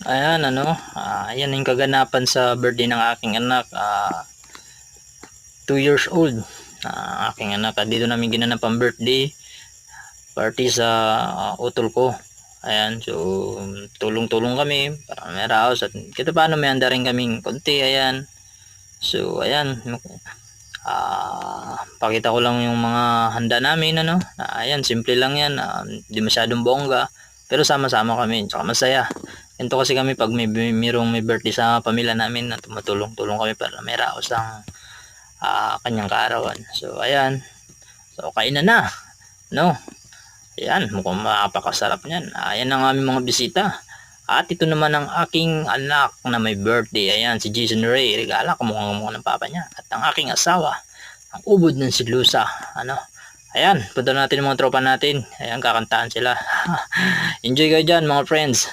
Ayan ayan yung kaganapan sa birthday ng aking anak. 2 years old. Aking anak, dito namin ginanap ang birthday party sa utol ko. Ayan, so tulong-tulong kami para may raos at kita paano may handa rin kaming konti. Ayan, so ayan, pakita ko lang yung mga handa namin ayan, simple lang yan, di masyadong bongga pero sama-sama kami tsaka masaya. Ganito kasi kami pag mayroong may birthday sa pamilya namin na tumutulong-tulong kami para may raos ang kanyang kaarawan. So ayan, so kainan na no. Ayan, mukhang mapakasarap niyan. Ayan ang aming mga bisita. At ito naman ang aking anak na may birthday. Ayan, si Jason Ray. Regala, kamukhang ng papa niya. At ang aking asawa, ang ubod ng silusa. Ayan, punta natin yung mga tropa natin. Ayan, kakantaan sila. Enjoy kayo dyan mga friends.